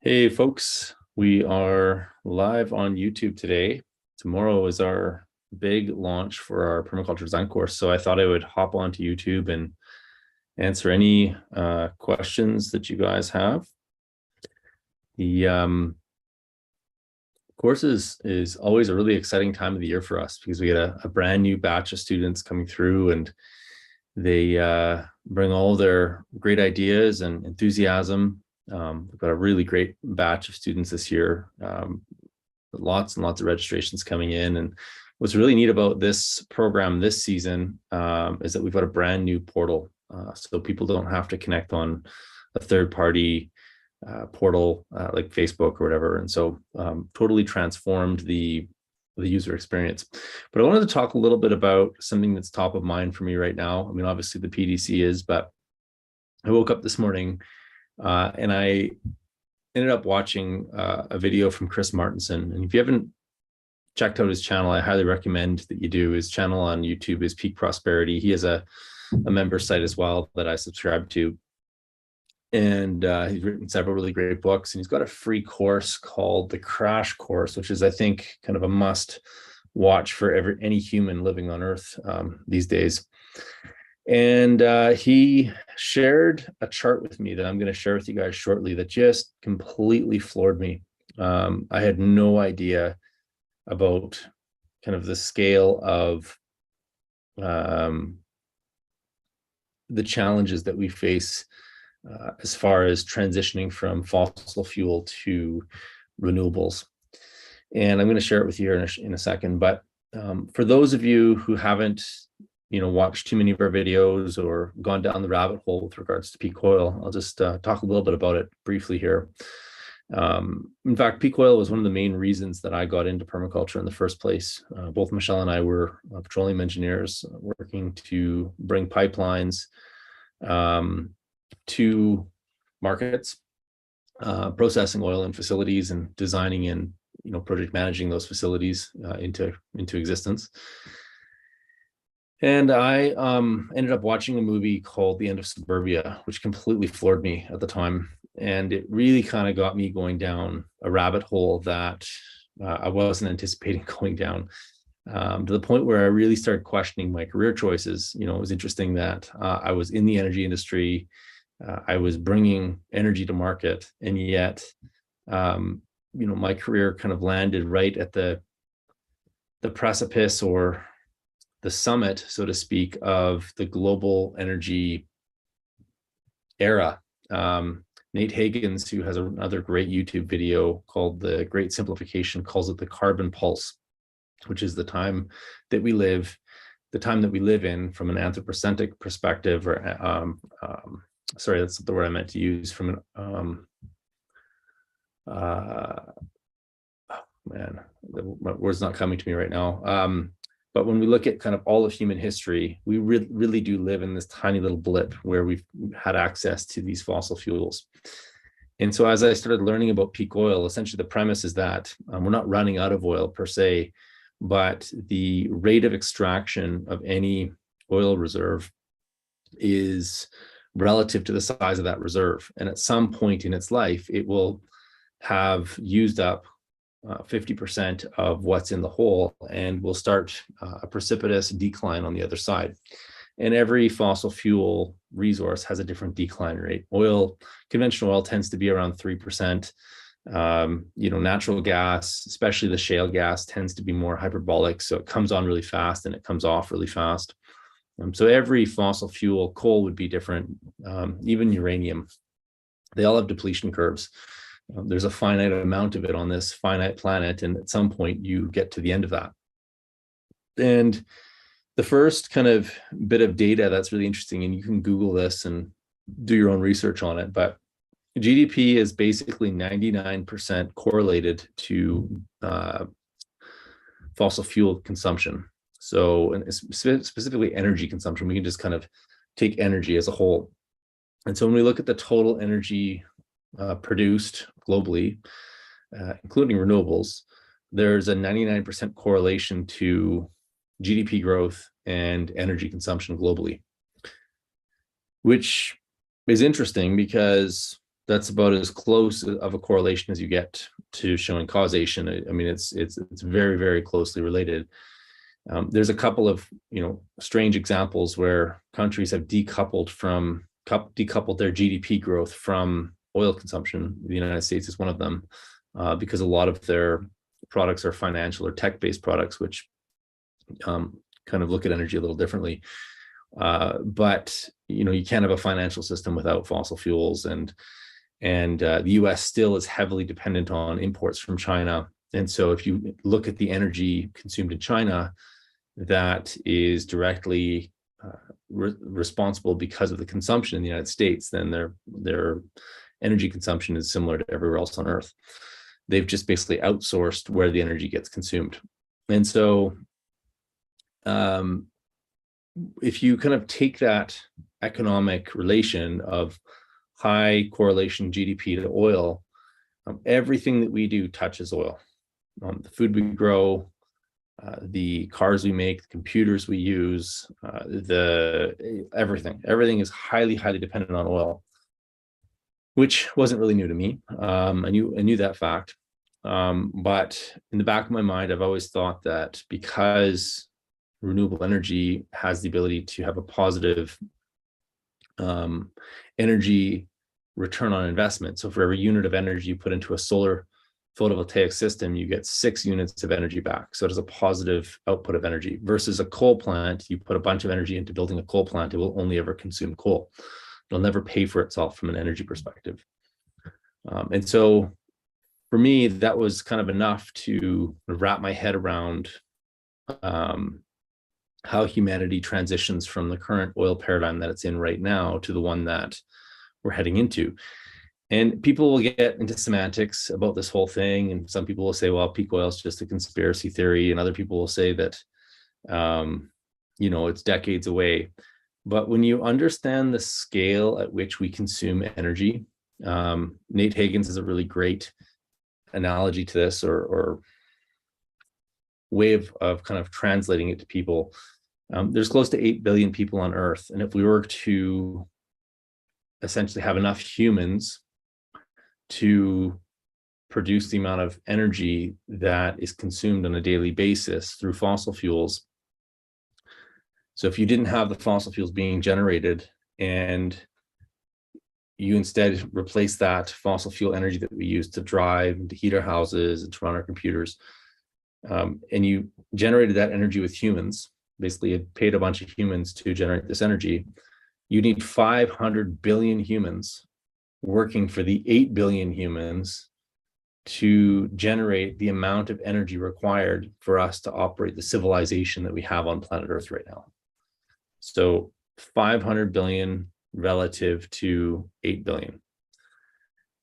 Hey folks, we are live on YouTube today. Tomorrow is our big launch for our Permaculture Design Course. So I thought I would hop onto YouTube and answer any questions that you guys have. The course is always a really exciting time of the year for us because we get a brand new batch of students coming through, and they bring all their great ideas and enthusiasm. We've got a really great batch of students this year, lots and lots of registrations coming in. And what's really neat about this program this season is that we've got a brand new portal. So people don't have to connect on a third-party portal like Facebook or whatever. And so totally transformed the user experience. But I wanted to talk a little bit about something that's top of mind for me right now. I mean, obviously the PDC is, but I woke up this morning and I ended up watching a video from Chris Martenson. And if you haven't checked out his channel, I highly recommend that you do. His channel on YouTube is Peak Prosperity. He has a member site as well that I subscribe to. And he's written several really great books. And he's got a free course called the Crash Course, which is, I think, kind of a must watch for any human living on Earth these days. And he shared a chart with me that I'm going to share with you guys shortly that just completely floored me. I had no idea about kind of the scale of the challenges that we face as far as transitioning from fossil fuel to renewables. And I'm going to share it with you in a second. But for those of you who haven't watched too many of our videos or gone down the rabbit hole with regards to peak oil, I'll just talk a little bit about it briefly here. In fact, peak oil was one of the main reasons that I got into permaculture in the first place. Both Michelle and I were petroleum engineers working to bring pipelines to markets, processing oil in facilities and designing and project managing those facilities into existence. And I ended up watching a movie called The End of Suburbia, which completely floored me at the time. And it really kind of got me going down a rabbit hole that I wasn't anticipating going down, to the point where I really started questioning my career choices. It was interesting that I was in the energy industry. I was bringing energy to market, and yet, my career kind of landed right at the precipice, or the summit, so to speak, of the global energy era. Nate Higgins, who has another great YouTube video called The Great Simplification, calls it the carbon pulse, which is the time that we live in from an anthropocentric perspective, or sorry, that's the word I meant to use, from an my word's not coming to me right now. But when we look at kind of all of human history, we really do live in this tiny little blip where we've had access to these fossil fuels. And so as I started learning about peak oil, essentially the premise is that we're not running out of oil per se, but the rate of extraction of any oil reserve is relative to the size of that reserve. And at some point in its life, it will have used up 50% of what's in the hole, and will start a precipitous decline on the other side. And every fossil fuel resource has a different decline rate. Conventional oil tends to be around 3%. Natural gas, especially the shale gas, tends to be more hyperbolic. So it comes on really fast and it comes off really fast. So every fossil fuel, coal would be different, even uranium. They all have depletion curves. There's a finite amount of it on this finite planet, and at some point you get to the end of that. And the first kind of bit of data that's really interesting, and you can Google this and do your own research on it, but GDP is basically 99% correlated to fossil fuel consumption. So, and specifically energy consumption, we can just kind of take energy as a whole. And so when we look at the total energy produced globally, including renewables, there's a 99% correlation to GDP growth and energy consumption globally, which is interesting because that's about as close of a correlation as you get to showing causation. I mean, it's very, very closely related. There's a couple of strange examples where countries have decoupled their GDP growth from oil consumption. The United States is one of them, because a lot of their products are financial or tech-based products, which kind of look at energy a little differently. But you can't have a financial system without fossil fuels, and the US still is heavily dependent on imports from China. And so if you look at the energy consumed in China, that is directly responsible because of the consumption in the United States, then their energy consumption is similar to everywhere else on Earth. They've just basically outsourced where the energy gets consumed. And so if you kind of take that economic relation of high correlation GDP to oil, everything that we do touches oil. The food we grow, the cars we make, the computers we use, everything is highly, highly dependent on oil, which wasn't really new to me. I knew that fact. But in the back of my mind, I've always thought that because renewable energy has the ability to have a positive energy return on investment. So for every unit of energy you put into a solar photovoltaic system, you get 6 units of energy back. So it is a positive output of energy versus a coal plant. You put a bunch of energy into building a coal plant, it will only ever consume coal. It'll never pay for itself from an energy perspective. And so for me, that was kind of enough to wrap my head around how humanity transitions from the current oil paradigm that it's in right now to the one that we're heading into. And people will get into semantics about this whole thing. And some people will say, well, peak oil is just a conspiracy theory. And other people will say that, it's decades away. But when you understand the scale at which we consume energy, Nate Higgins is a really great analogy to this, or way of kind of translating it to people. There's close to 8 billion people on Earth. And if we were to essentially have enough humans to produce the amount of energy that is consumed on a daily basis through fossil fuels. So if you didn't have the fossil fuels being generated and you instead replace that fossil fuel energy that we use to drive and to heat our houses and to run our computers, and you generated that energy with humans, basically you paid a bunch of humans to generate this energy, you need 500 billion humans working for the 8 billion humans to generate the amount of energy required for us to operate the civilization that we have on planet Earth right now. So 500 billion relative to 8 billion.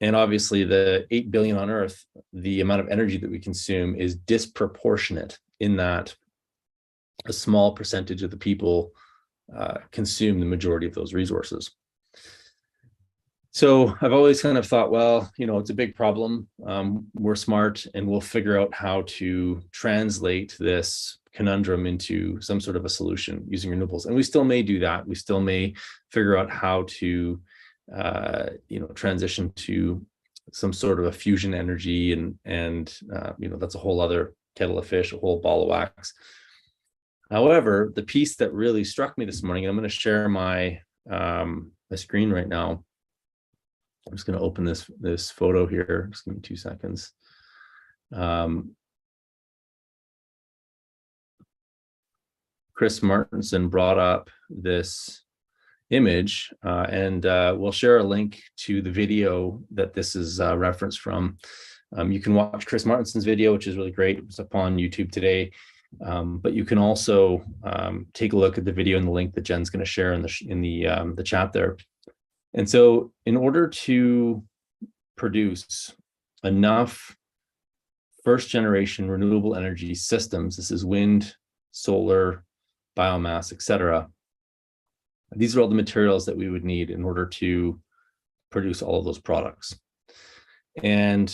And obviously the 8 billion on Earth, the amount of energy that we consume is disproportionate in that a small percentage of the people consume the majority of those resources. So I've always kind of thought, well, it's a big problem. We're smart and we'll figure out how to translate this conundrum into some sort of a solution using renewables. And we still may do that. We still may figure out how to, transition to some sort of a fusion energy. And that's a whole other kettle of fish, a whole ball of wax. However, the piece that really struck me this morning, and I'm going to share my screen right now. I'm just going to open this photo here. Just give me 2 seconds. Chris Martinson brought up this image, and we'll share a link to the video that this is referenced from. You can watch Chris Martinson's video, which is really great. It was up on YouTube today. But you can also take a look at the video and the link that Jen's going to share in the chat there. And so in order to produce enough first generation renewable energy systems, this is wind, solar, biomass, etc. These are all the materials that we would need in order to produce all of those products. And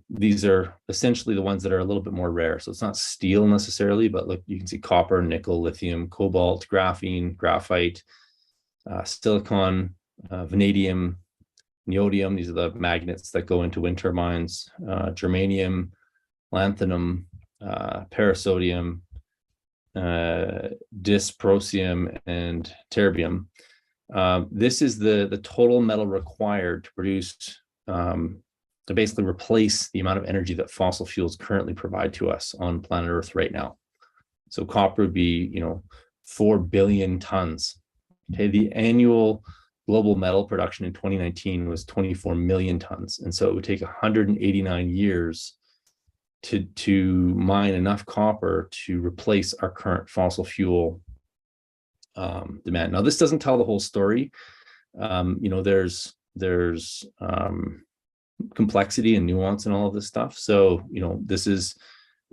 these are essentially the ones that are a little bit more rare. So it's not steel necessarily, but look, you can see copper, nickel, lithium, cobalt, graphene, graphite, silicon, vanadium, neodymium, these are the magnets that go into wind turbines, germanium, lanthanum, parasodium, dysprosium, and terbium. This is the total metal required to produce, to basically replace the amount of energy that fossil fuels currently provide to us on planet Earth right now. So copper would be, 4 billion tons. Okay, the annual global metal production in 2019 was 24 million tons. And so it would take 189 years to mine enough copper to replace our current fossil fuel demand. Now, this doesn't tell the whole story. There's complexity and nuance in all of this stuff. So, this is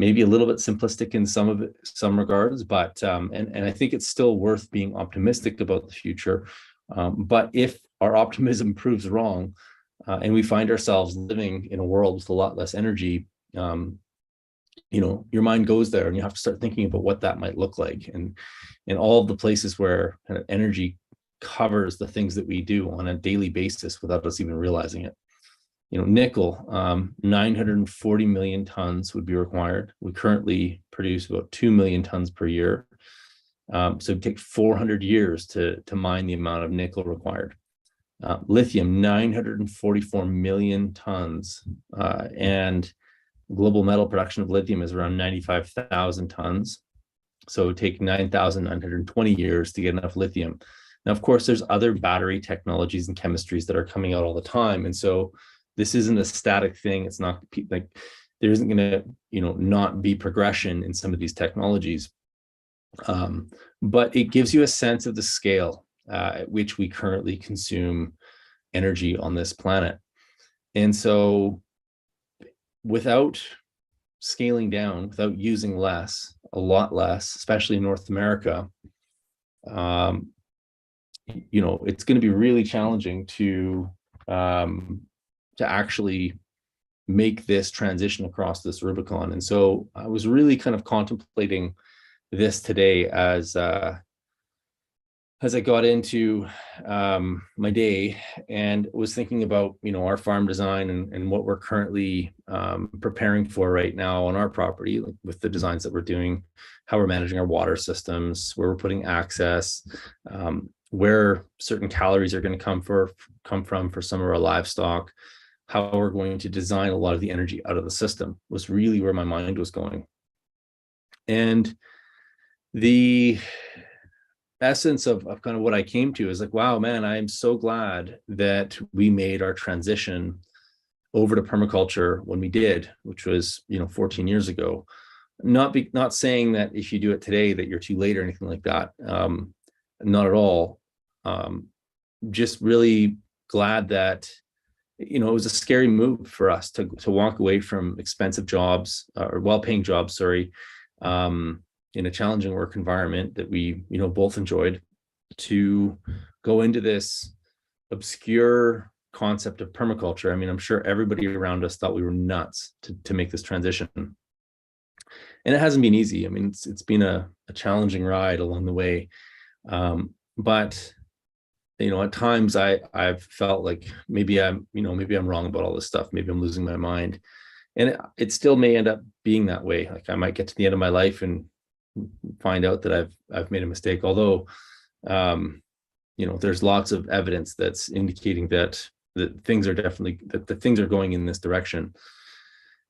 maybe a little bit simplistic in some regards, but and I think it's still worth being optimistic about the future. But if our optimism proves wrong, and we find ourselves living in a world with a lot less energy, your mind goes there, and you have to start thinking about what that might look like, and in all of the places where kind of energy covers the things that we do on a daily basis without us even realizing it. Nickel, 940 million tons would be required. We currently produce about 2 million tons per year. So it'd take 400 years to mine the amount of nickel required. Lithium, 944 million tons. And global metal production of lithium is around 95,000 tons. So it would take 9,920 years to get enough lithium. Now, of course, there's other battery technologies and chemistries that are coming out all the time. And so this isn't a static thing. It's not like there isn't going to, not be progression in some of these technologies. But it gives you a sense of the scale at which we currently consume energy on this planet. And so without scaling down, without using less, a lot less, especially in North America, it's going to be really challenging to actually make this transition across this Rubicon. And so I was really kind of contemplating this today as I got into my day, and was thinking about, our farm design and what we're currently preparing for right now on our property, like with the designs that we're doing, how we're managing our water systems, where we're putting access, where certain calories are going to come from for some of our livestock, how we're going to design a lot of the energy out of the system, was really where my mind was going. And the essence of kind of what I came to is like, wow, man, I'm so glad that we made our transition over to permaculture when we did, which was, 14 years ago. Not saying that if you do it today that you're too late or anything like that. Not at all. Just really glad that, it was a scary move for us to walk away from expensive jobs, or well-paying jobs, sorry, in a challenging work environment that we, both enjoyed, to go into this obscure concept of permaculture. I mean, I'm sure everybody around us thought we were nuts to make this transition. And it hasn't been easy. I mean, it's been a challenging ride along the way. But at times I've felt like maybe I'm wrong about all this stuff. Maybe I'm losing my mind, and it still may end up being that way. Like I might get to the end of my life and find out that I've made a mistake. Although, there's lots of evidence that's indicating that things are going in this direction.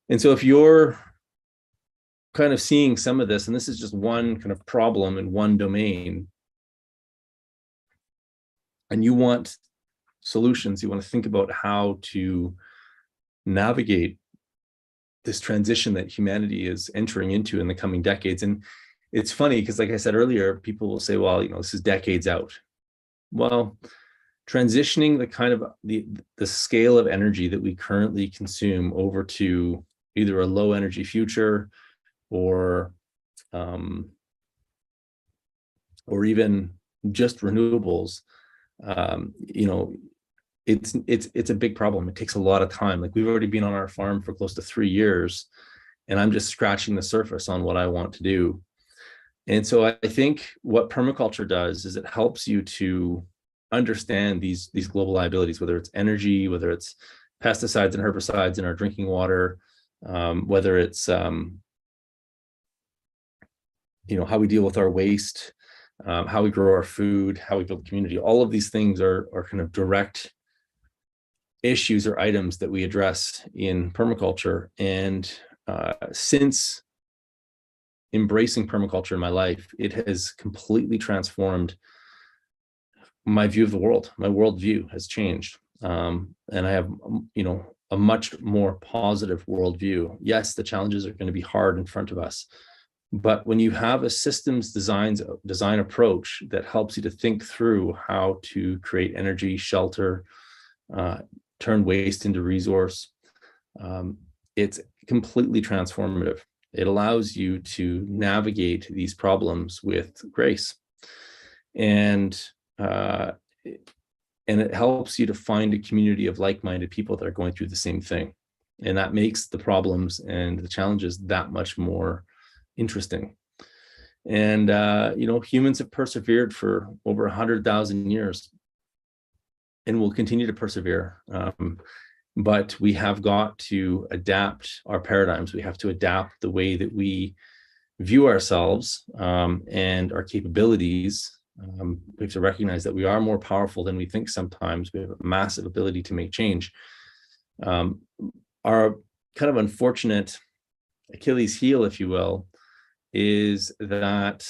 And so if you're kind of seeing some of this, and this is just one kind of problem in one domain, and you want solutions, you want to think about how to navigate this transition that humanity is entering into in the coming decades. And it's funny because, like I said earlier, people will say, well, this is decades out. Well, transitioning the kind of the scale of energy that we currently consume over to either a low energy future or even just renewables, it's a big problem. It takes a lot of time. Like, we've already been on our farm for close to 3 years, and I'm just scratching the surface on what I want to do. And so I think what permaculture does is it helps you to understand these global liabilities, whether it's energy, whether it's pesticides and herbicides in our drinking water, whether it's how we deal with our waste, how we grow our food, how we build community. All of these things are kind of direct issues or items that we address in permaculture. And since embracing permaculture in my life, it has completely transformed my view of the world. My worldview has changed. And I have, a much more positive worldview. Yes, the challenges are going to be hard in front of us, but when you have a systems design approach that helps you to think through how to create energy, shelter, turn waste into resource, it's completely transformative. It allows you to navigate these problems with grace. And it helps you to find a community of like-minded people that are going through the same thing. And that makes the problems and the challenges that much more interesting. And, humans have persevered for over 100,000 years and will continue to persevere. But we have got to adapt our paradigms. We have to adapt the way that we view ourselves and our capabilities. We have to recognize that we are more powerful than we think sometimes. We have a massive ability to make change. Our kind of unfortunate Achilles heel, if you will, is that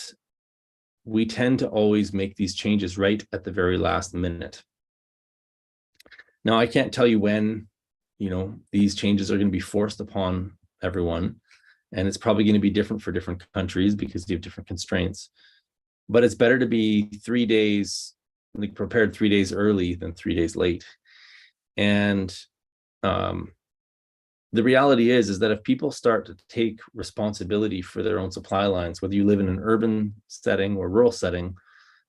we tend to always make these changes right at the very last minute. Now, I can't tell you when, these changes are going to be forced upon everyone, and it's probably going to be different for different countries because you have different constraints. But it's better to be 3 days, prepared 3 days early than 3 days late. And the reality is that if people start to take responsibility for their own supply lines, whether you live in an urban setting or rural setting,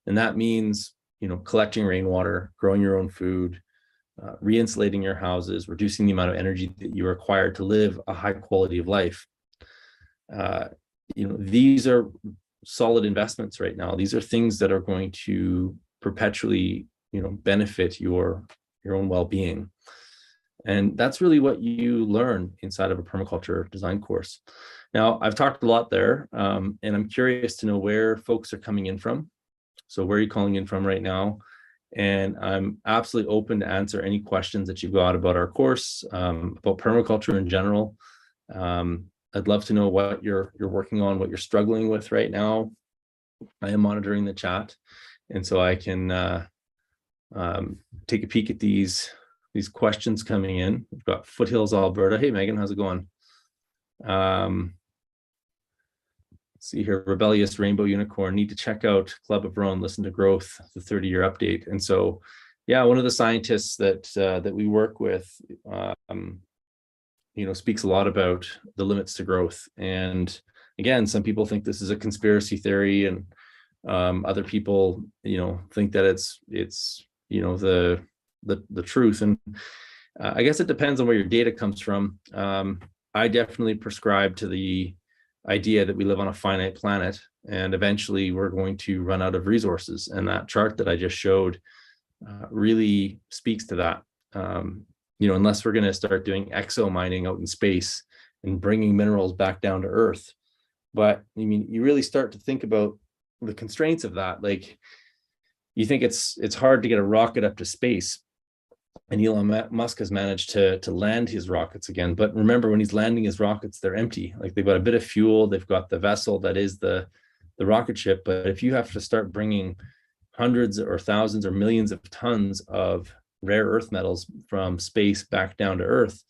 then that means, collecting rainwater, growing your own food, re-insulating your houses, reducing the amount of energy that you require to live a high quality of life. These are solid investments right now. These are things that are going to perpetually, benefit your own well-being. And that's really what you learn inside of a permaculture design course. Now, I've talked a lot there, and I'm curious to know where folks are coming in from. So where are you calling in from right now? And I'm absolutely open to answer any questions that you've got about our course, about permaculture in general. I'd love to know what you're working on, what you're struggling with right now. I am monitoring the chat, and so I can take a peek at these questions coming in. We've got Foothills, Alberta. Hey, Megan, how's it going? Let's see here. Rebellious Rainbow Unicorn. Need to check out Club of Rome. Listen to Growth, the 30-year update. And so, yeah, one of the scientists that we work with, speaks a lot about the limits to growth. And again, some people think this is a conspiracy theory, and other people, think that it's the truth. And I guess it depends on where your data comes from. I definitely prescribe to the idea that we live on a finite planet, and eventually we're going to run out of resources. And that chart that I just showed really speaks to that. Unless we're going to start doing exo mining out in space and bringing minerals back down to Earth. But I mean, you really start to think about the constraints of that. Like, you think it's hard to get a rocket up to space, and Elon Musk has managed to land his rockets again. But remember, when he's landing his rockets, they're empty. Like, they've got a bit of fuel, they've got the vessel that is the rocket ship. But if you have to start bringing hundreds or thousands or millions of tons of rare earth metals from space back down to Earth,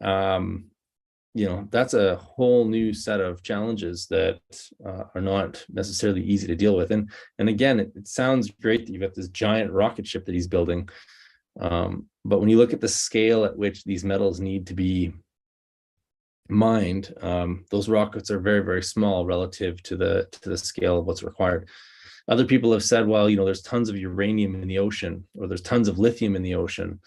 that's a whole new set of challenges that are not necessarily easy to deal with. And again, it sounds great that you've got this giant rocket ship that he's building. But when you look at the scale at which these metals need to be mined, those rockets are very, very small relative to the scale of what's required. Other people have said, well, there's tons of uranium in the ocean, or there's tons of lithium in the ocean.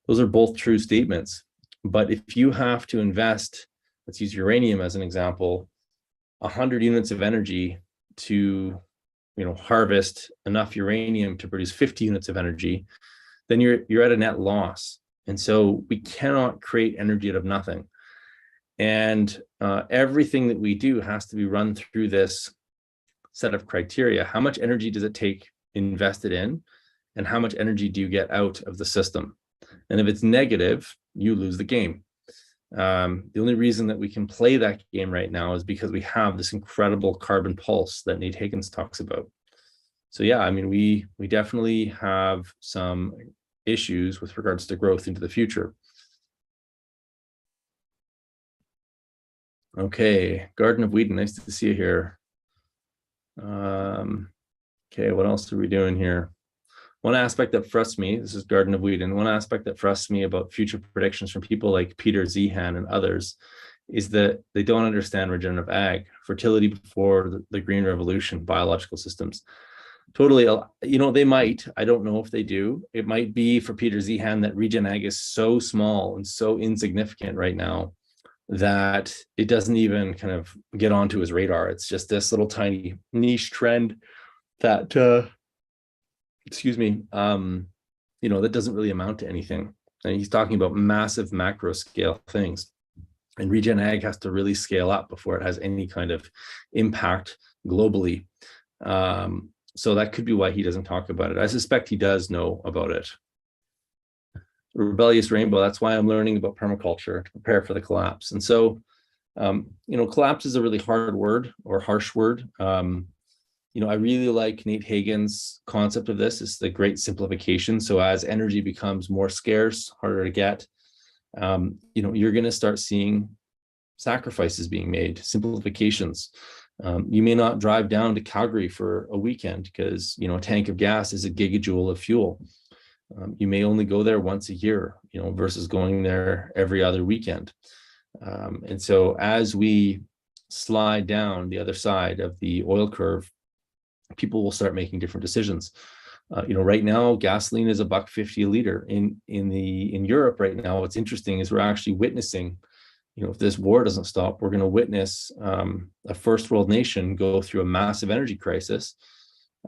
Those are both true statements. But if you have to invest, let's use uranium as an example, 100 units of energy to harvest enough uranium to produce 50 units of energy, then you're at a net loss. And so we cannot create energy out of nothing. And everything that we do has to be run through this set of criteria. How much energy does it take invested in, and how much energy do you get out of the system? And if it's negative, you lose the game. The only reason that we can play that game right now is because we have this incredible carbon pulse that Nate Higgins talks about. So yeah, I mean, we definitely have some issues with regards to growth into the future. Okay, Garden of Whedon, nice to see you here. Okay, what else are we doing here? One aspect that frustrates me, this is Garden of Whedon, one aspect that frustrates me about future predictions from people like Peter Zehan and others is that they don't understand regenerative ag, fertility before the Green Revolution, biological systems. Totally, they might, I don't know if they do. It might be for Peter Zehan that regen ag is so small and so insignificant right now that it doesn't even kind of get onto his radar. It's just this little tiny niche trend that, that doesn't really amount to anything. And he's talking about massive macro scale things. And regen ag has to really scale up before it has any kind of impact globally. So that could be why he doesn't talk about it. I suspect he does know about it. Rebellious Rainbow, that's why I'm learning about permaculture to prepare for the collapse. And so, collapse is a really hard word or harsh word. I really like Nate Higgins' concept of this. It's the great simplification. So as energy becomes more scarce, harder to get, you're going to start seeing sacrifices being made, simplifications. You may not drive down to Calgary for a weekend because, a tank of gas is a gigajoule of fuel. You may only go there once a year, versus going there every other weekend. And so as we slide down the other side of the oil curve, people will start making different decisions. Right now, gasoline is $1.50 a liter. In Europe right now, what's interesting is we're actually witnessing, if this war doesn't stop, we're going to witness a first world nation go through a massive energy crisis.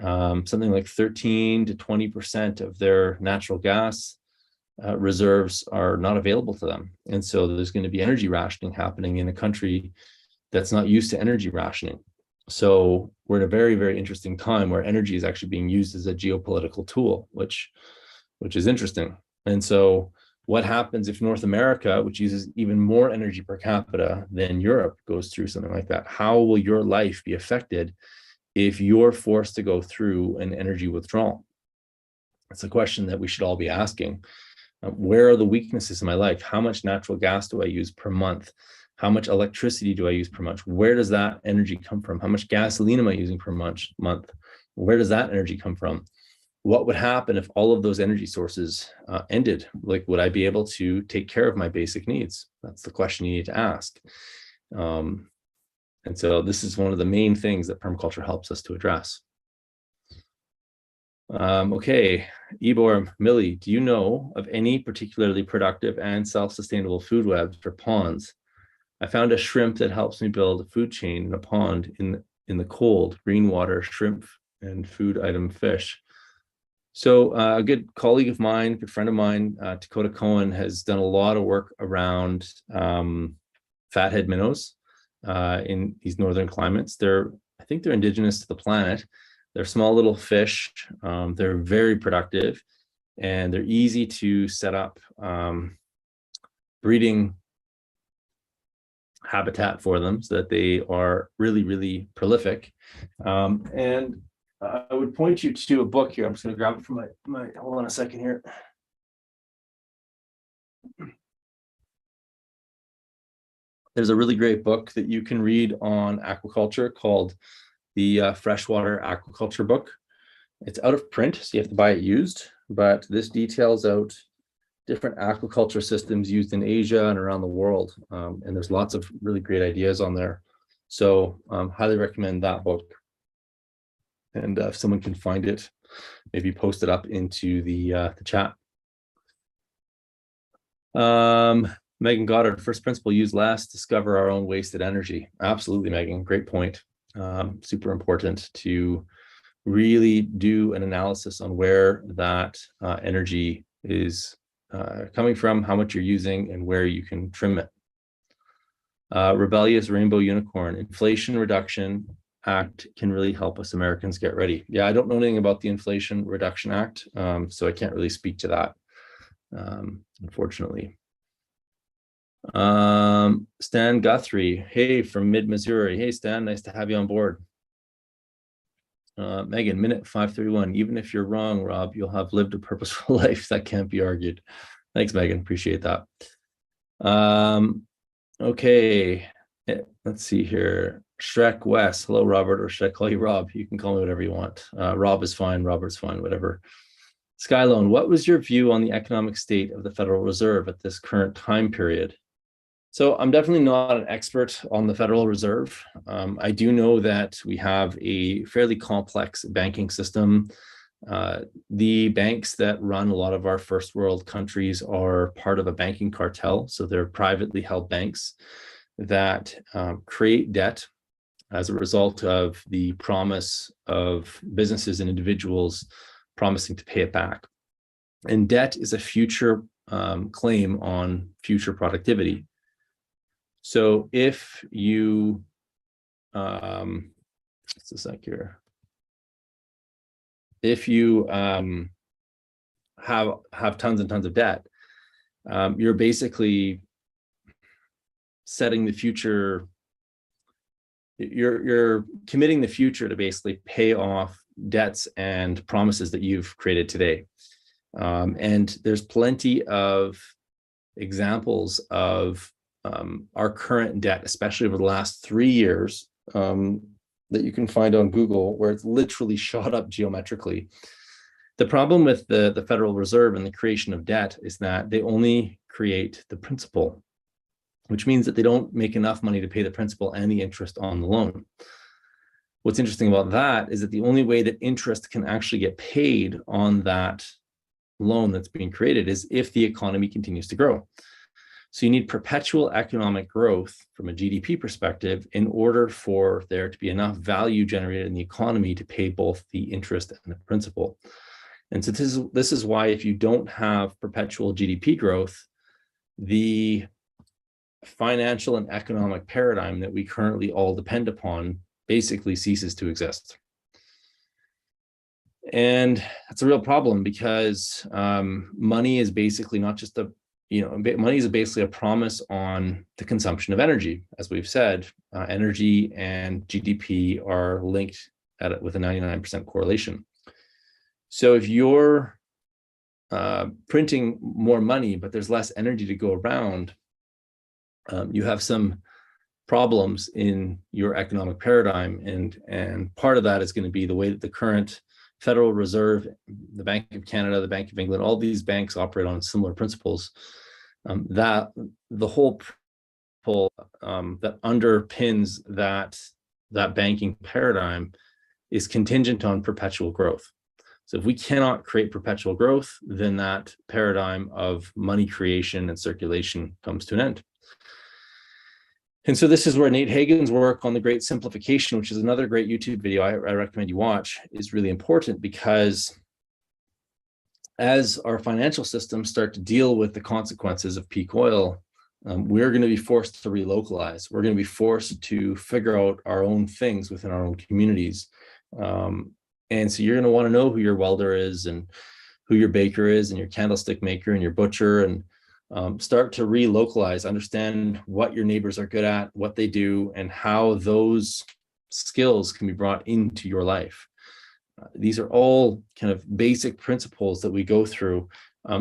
Something like 13 to 20% of their natural gas reserves are not available to them. And so there's going to be energy rationing happening in a country that's not used to energy rationing. So we're in a very, very interesting time where energy is actually being used as a geopolitical tool, which is interesting. And so what happens if North America, which uses even more energy per capita than Europe, goes through something like that? How will your life be affected if you're forced to go through an energy withdrawal? It's a question that we should all be asking. Where are the weaknesses in my life? How much natural gas do I use per month? How much electricity do I use per month? Where does that energy come from? How much gasoline am I using per month? Where does that energy come from? What would happen if all of those energy sources ended? Like, would I be able to take care of my basic needs? That's the question you need to ask. And so this is one of the main things that permaculture helps us to address. Okay, Ibor Millie, do you know of any particularly productive and self-sustainable food webs for ponds? I found a shrimp that helps me build a food chain in a pond in the cold, green water, shrimp and food item fish. So a good colleague of mine, good friend of mine, Dakota Cohen, has done a lot of work around fathead minnows in these northern climates. I think they're indigenous to the planet. They're small little fish. They're very productive, and they're easy to set up breeding habitat for them so that they are really, really prolific. And I would point you to a book here. I'm just going to grab it from my hold on a second here. There's a really great book that you can read on aquaculture called the Freshwater Aquaculture Book. It's out of print, so you have to buy it used, but this details out different aquaculture systems used in Asia and around the world. And there's lots of really great ideas on there. So highly recommend that book. And if someone can find it, maybe post it up into the chat. Megan Goddard, first principle, use less, discover our own wasted energy. Absolutely, Megan, great point. Super important to really do an analysis on where that energy is coming from, how much you're using, and where you can trim it. Rebellious Rainbow Unicorn, Inflation Reduction Act can really help us Americans get ready. Yeah, I don't know anything about the Inflation Reduction Act, so I can't really speak to that, unfortunately. Stan Guthrie, hey, from mid-Missouri. Hey, Stan, nice to have you on board. Megan, minute 5:31. Even if you're wrong, Rob, you'll have lived a purposeful life. That can't be argued. Thanks, Megan. Appreciate that. Okay, let's see here. Shrek West. Hello, Robert, or should I call you Rob? You can call me whatever you want. Rob is fine. Robert's fine. Whatever. Skylone, what was your view on the economic state of the Federal Reserve at this current time period? So I'm definitely not an expert on the Federal Reserve. I do know that we have a fairly complex banking system. The banks that run a lot of our first world countries are part of a banking cartel. So they're privately held banks that create debt as a result of the promise of businesses and individuals promising to pay it back. And debt is a future claim on future productivity. So if you, just a sec here. If you have tons and tons of debt, you're basically setting the future. You're committing the future to basically pay off debts and promises that you've created today. And there's plenty of examples of our current debt, especially over the last 3 years, that you can find on Google, where it's literally shot up geometrically. The problem with the Federal Reserve and the creation of debt is that they only create the principal, which means that they don't make enough money to pay the principal and the interest on the loan. What's interesting about that is that the only way that interest can actually get paid on that loan that's being created is if the economy continues to grow. So you need perpetual economic growth from a GDP perspective in order for there to be enough value generated in the economy to pay both the interest and the principal. And so this is why if you don't have perpetual GDP growth, the financial and economic paradigm that we currently all depend upon basically ceases to exist. And that's a real problem because money is basically not just money is basically a promise on the consumption of energy. As we've said, energy and GDP are linked with a 99% correlation. So if you're printing more money, but there's less energy to go around, you have some problems in your economic paradigm. And part of that is going to be the way that the current Federal Reserve, the Bank of Canada, the Bank of England, all these banks operate on similar principles. That the whole that underpins that banking paradigm is contingent on perpetual growth. So if we cannot create perpetual growth, then that paradigm of money creation and circulation comes to an end. And so this is where Nate Hagen's work on the Great Simplification, which is another great YouTube video I recommend you watch, is really important, because as our financial systems start to deal with the consequences of peak oil, we're going to be forced to relocalize. We're going to be forced to figure out our own things within our own communities. And so you're going to want to know who your welder is and who your baker is and your candlestick maker and your butcher, and start to relocalize, understand what your neighbors are good at, what they do, and how those skills can be brought into your life. These are all kind of basic principles that we go through.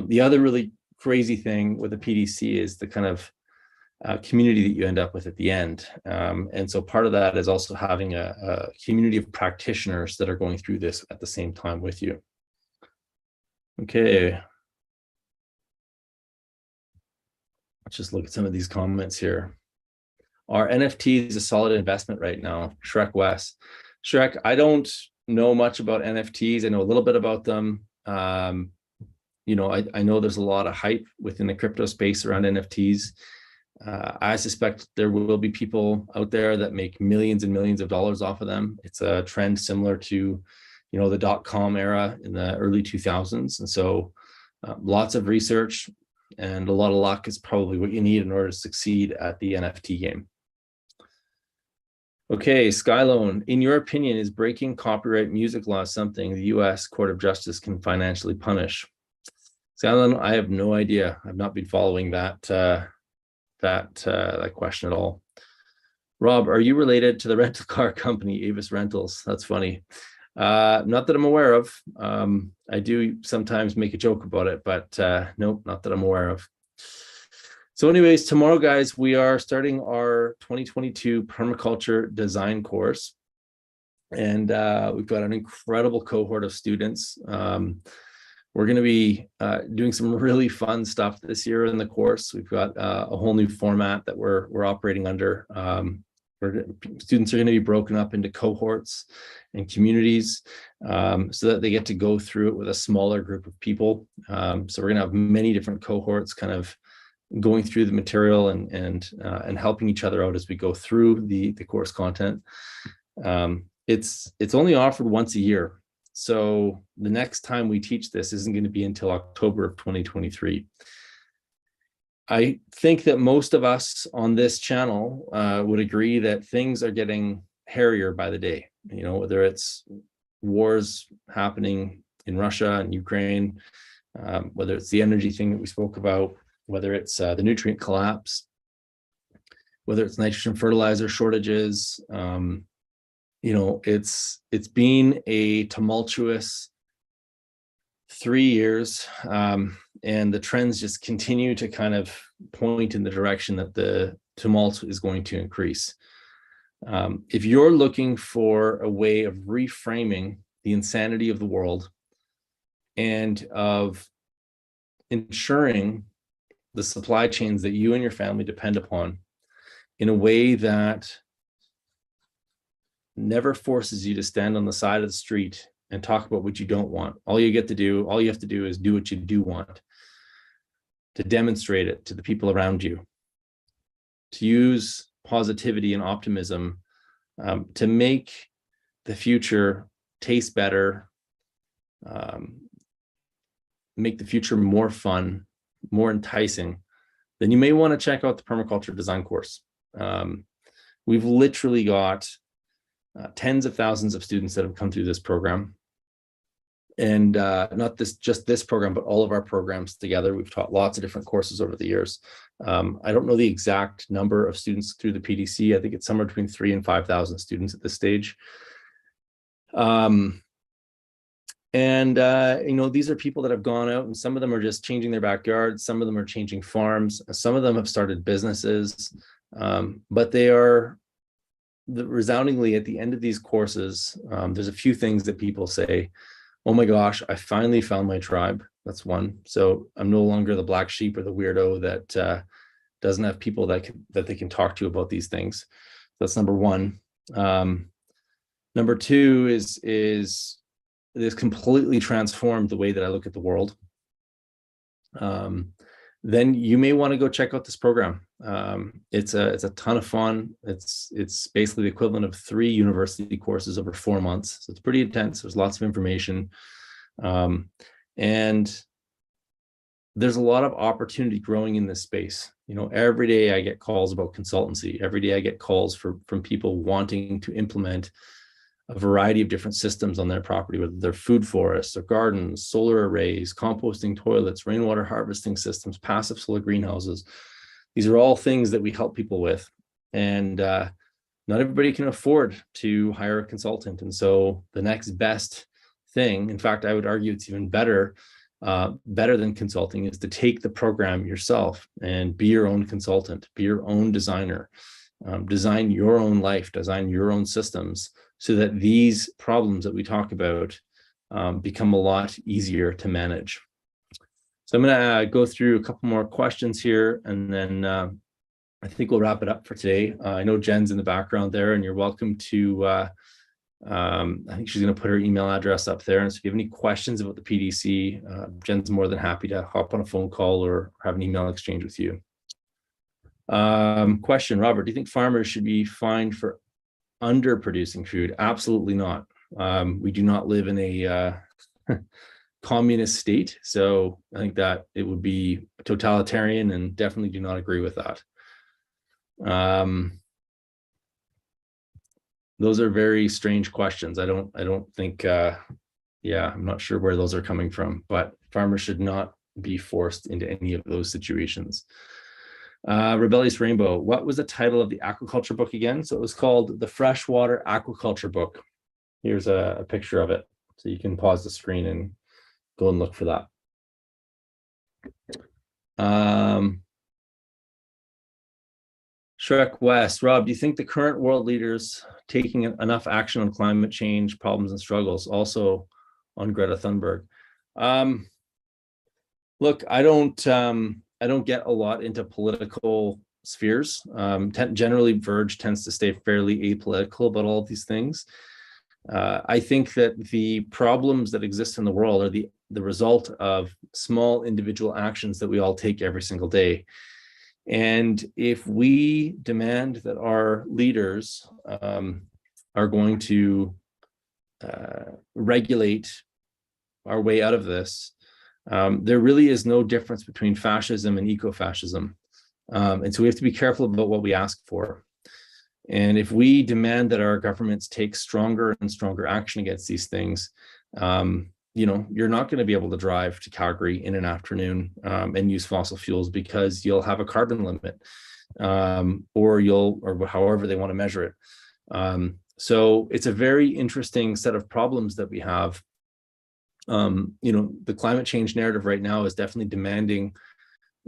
The other really crazy thing with the PDC is the kind of community that you end up with at the end. And so part of that is also having a community of practitioners that are going through this at the same time with you. Okay. Let's just look at some of these comments here. Are NFTs a solid investment right now? Shrek West. Shrek, I don't know much about NFTs. I know a little bit about them. I know there's a lot of hype within the crypto space around NFTs. I suspect there will be people out there that make millions and millions of dollars off of them. It's a trend similar to the dot-com era in the early 2000s. And so lots of research and a lot of luck is probably what you need in order to succeed at the NFT game. Okay, Skylone, in your opinion, is breaking copyright music law something the U.S. Court of Justice can financially punish? Skylone, I have no idea. I've not been following that question at all. Rob, are you related to the rental car company Avis Rentals? That's funny. Not that I'm aware of. I do sometimes make a joke about it, but nope, not that I'm aware of. So anyways, tomorrow, guys, we are starting our 2022 Permaculture Design Course. And we've got an incredible cohort of students. We're going to be doing some really fun stuff this year in the course. We've got a whole new format that we're operating under. Students are going to be broken up into cohorts and communities so that they get to go through it with a smaller group of people. So we're going to have many different cohorts kind of going through the material and helping each other out as we go through the course content. It's only offered once a year. So the next time we teach this isn't going to be until October of 2023. I think that most of us on this channel would agree that things are getting hairier by the day, whether it's wars happening in Russia and Ukraine, whether it's the energy thing that we spoke about, whether it's the nutrient collapse, whether it's nitrogen fertilizer shortages. It's been a tumultuous 3 years, and the trends just continue to kind of point in the direction that the tumult is going to increase. If you're looking for a way of reframing the insanity of the world and of ensuring the supply chains that you and your family depend upon in a way that never forces you to stand on the side of the street and talk about what you don't want. All you have to do is do what you do want, to demonstrate it to the people around you, to use positivity and optimism to make the future taste better, make the future more fun, more enticing, then you may want to check out the Permaculture Design Course. We've literally got tens of thousands of students that have come through this program. And not just this program, but all of our programs together. We've taught lots of different courses over the years. I don't know the exact number of students through the PDC. I think it's somewhere between 3,000 and 5,000 students at this stage. These are people that have gone out, and some of them are just changing their backyards. Some of them are changing farms. Some of them have started businesses, but they are resoundingly at the end of these courses. There's a few things that people say, oh my gosh, I finally found my tribe. That's one. So I'm no longer the black sheep or the weirdo that doesn't have people that they can talk to about these things. That's number one. Number two is this completely transformed the way that I look at the world. Then you may want to go check out this program. It's a ton of fun. It's basically the equivalent of 3 university courses over 4 months. So it's pretty intense. There's lots of information. And there's a lot of opportunity growing in this space. Every day I get calls about consultancy. Every day I get calls from people wanting to implement a variety of different systems on their property, whether they're food forests or gardens, solar arrays, composting toilets, rainwater harvesting systems, passive solar greenhouses. These are all things that we help people with. And not everybody can afford to hire a consultant. And so the next best thing, in fact, I would argue it's even better than consulting, is to take the program yourself and be your own consultant, be your own designer, design your own life, design your own systems, so that these problems that we talk about become a lot easier to manage. So I'm going to go through a couple more questions here, and then I think we'll wrap it up for today. I know Jen's in the background there, and you're welcome to, I think she's going to put her email address up there. And so if you have any questions about the PDC, Jen's more than happy to hop on a phone call or have an email exchange with you. Question, Robert, do you think farmers should be fined for underproducing food? Absolutely not. We do not live in a communist state, so I think that it would be totalitarian, and definitely do not agree with that. Those are very strange questions. I don't think, yeah, I'm not sure where those are coming from, but farmers should not be forced into any of those situations. Rebellious Rainbow, what was the title of the aquaculture book again? So it was called the Freshwater Aquaculture Book. Here's a picture of it, so you can pause the screen and go and look for that. Shrek West, Rob, do you think the current world leaders taking enough action on climate change problems and struggles? Also on Greta Thunberg. Look, I don't get a lot into political spheres. Generally, Verge tends to stay fairly apolitical about all of these things. I think that the problems that exist in the world are the result of small individual actions that we all take every single day. And if we demand that our leaders are going to regulate our way out of this, there really is no difference between fascism and eco-fascism. And so we have to be careful about what we ask for. And if we demand that our governments take stronger and stronger action against these things, you know, you're not going to be able to drive to Calgary in an afternoon and use fossil fuels, because you'll have a carbon limit, or however they want to measure it. So it's a very interesting set of problems that we have. You know, the climate change narrative right now is definitely demanding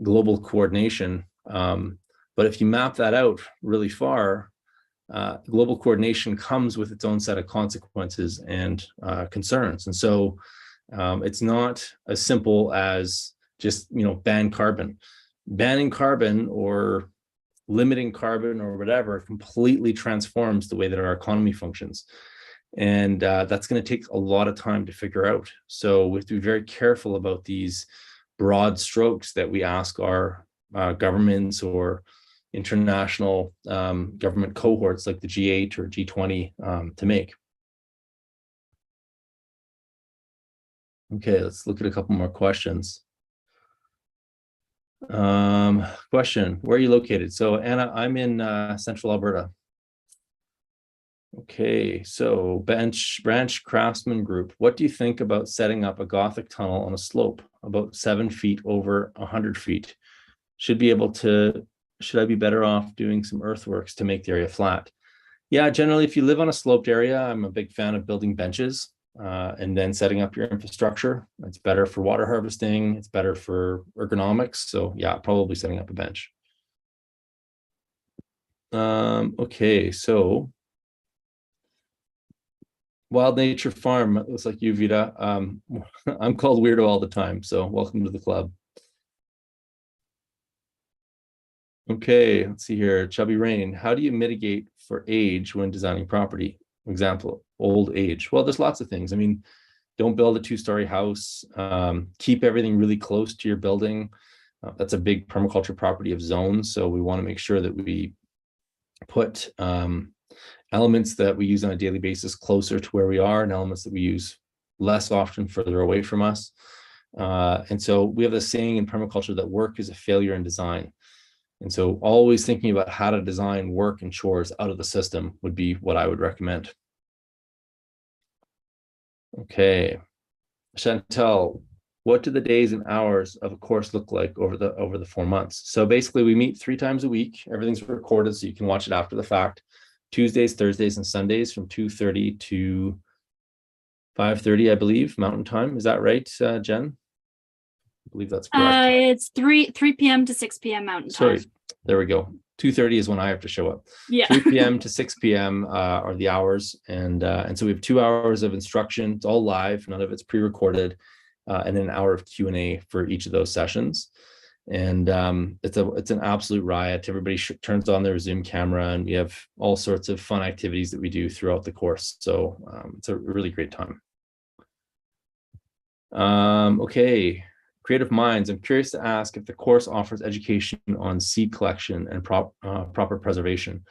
global coordination. But if you map that out really far, global coordination comes with its own set of consequences and concerns. And so it's not as simple as just, you know, ban carbon. Banning carbon or limiting carbon or whatever completely transforms the way that our economy functions. And that's going to take a lot of time to figure out. So we have to be very careful about these broad strokes that we ask our governments or international government cohorts like the G8 or G20 to make. Okay, let's look at a couple more questions. Question, where are you located? So Anna, I'm in Central Alberta. Okay, so Branch Craftsman Group, what do you think about setting up a Gothic tunnel on a slope about 7 feet over 100 feet? Should I be better off doing some earthworks to make the area flat? Yeah, generally, if you live on a sloped area, I'm a big fan of building benches and then setting up your infrastructure. It's better for water harvesting. It's better for ergonomics. So yeah, probably setting up a bench. Okay, so Wild Nature Farm, it looks like you, Vita. I'm called weirdo all the time, so welcome to the club. Okay, let's see here. Chubby Rain, how do you mitigate for age when designing property? Example, old age. Well, there's lots of things. I mean, don't build a 2-story house. Keep everything really close to your building. That's a big permaculture property of zones. So we want to make sure that we put elements that we use on a daily basis closer to where we are, and elements that we use less often further away from us. And so we have this saying in permaculture that work is a failure in design. And so always thinking about how to design work and chores out of the system would be what I would recommend. Okay, Chantel, what do the days and hours of a course look like over the 4 months? So basically we meet 3 times a week. Everything's recorded so you can watch it after the fact. Tuesdays, Thursdays, and Sundays from 2:30 to 5:30, I believe, Mountain Time. Is that right, Jen? I believe that's correct. It's 3 p.m. to 6 p.m. Mountain Time. Sorry, there we go. 2:30 is when I have to show up. Yeah. 3 p.m. to 6 p.m. Are the hours, and so we have 2 hours of instruction. It's all live, none of it's pre-recorded, and then an hour of Q&A for each of those sessions. And it's an absolute riot. Everybody turns on their Zoom camera, and we have all sorts of fun activities that we do throughout the course. So it's a really great time. Okay. Creative Minds, I'm curious to ask if the course offers education on seed collection and proper preservation.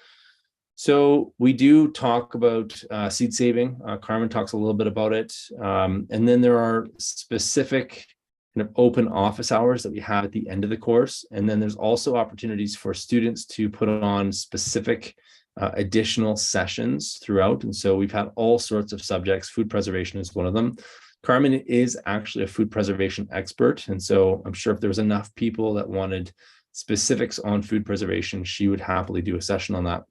So we do talk about seed saving. Carmen talks a little bit about it. And then there are specific kind of open office hours that we have at the end of the course. And then there's also opportunities for students to put on specific additional sessions throughout. And so we've had all sorts of subjects. Food preservation is one of them. Carmen is actually a food preservation expert. And so I'm sure if there was enough people that wanted specifics on food preservation, she would happily do a session on that.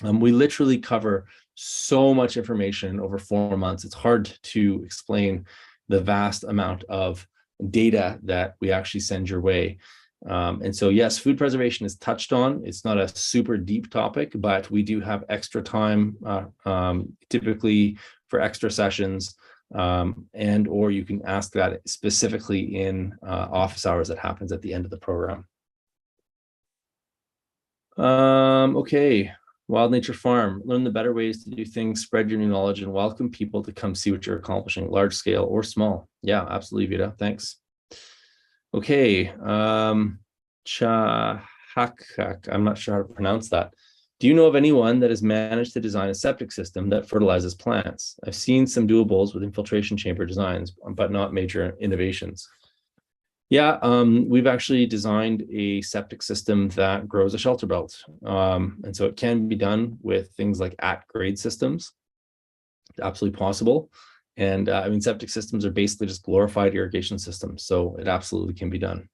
We literally cover so much information over 4 months. It's hard to explain the vast amount of data that we actually send your way. And so, yes, food preservation is touched on. It's not a super deep topic, but we do have extra time, typically for extra sessions, and or you can ask that specifically in office hours that happens at the end of the program. Okay. Wild Nature Farm, learn the better ways to do things, spread your new knowledge, and welcome people to come see what you're accomplishing, large scale or small. Yeah, absolutely, Vita. Thanks. Okay. Chahakak, I'm not sure how to pronounce that. Do you know of anyone that has managed to design a septic system that fertilizes plants? I've seen some doables with infiltration chamber designs, but not major innovations. Yeah, we've actually designed a septic system that grows a shelter belt. And so it can be done with things like at-grade systems. It's absolutely possible. And I mean, septic systems are basically just glorified irrigation systems. So it absolutely can be done.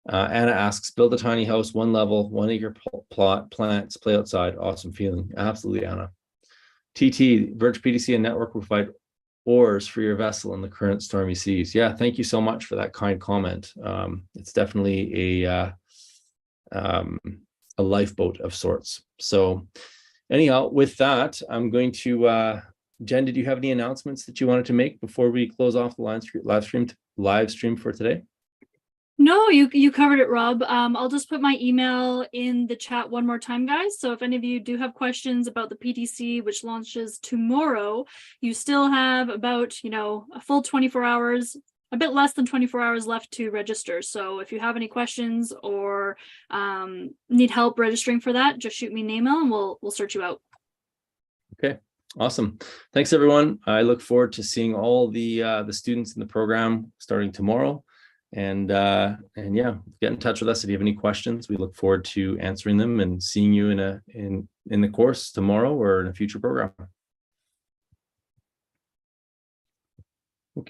Anna asks, build a tiny house, 1 level, 1 acre plot, plants, play outside. Awesome feeling. Absolutely, Anna. TT, Verge PDC and network will provide oars for your vessel in the current stormy seas. Yeah, thank you so much for that kind comment. It's definitely a lifeboat of sorts. So anyhow, with that, I'm going to, Jen, did you have any announcements that you wanted to make before we close off the live stream for today? No, you covered it, Rob. I'll just put my email in the chat one more time, guys. So if any of you do have questions about the PTC, which launches tomorrow, you still have about, a full 24 hours, a bit less than 24 hours left to register. So if you have any questions or need help registering for that, just shoot me an email and we'll sort you out. Okay. Awesome. Thanks, everyone. I look forward to seeing all the students in the program starting tomorrow. And yeah, get in touch with us if you have any questions. We look forward to answering them and seeing you in the course tomorrow or in a future program.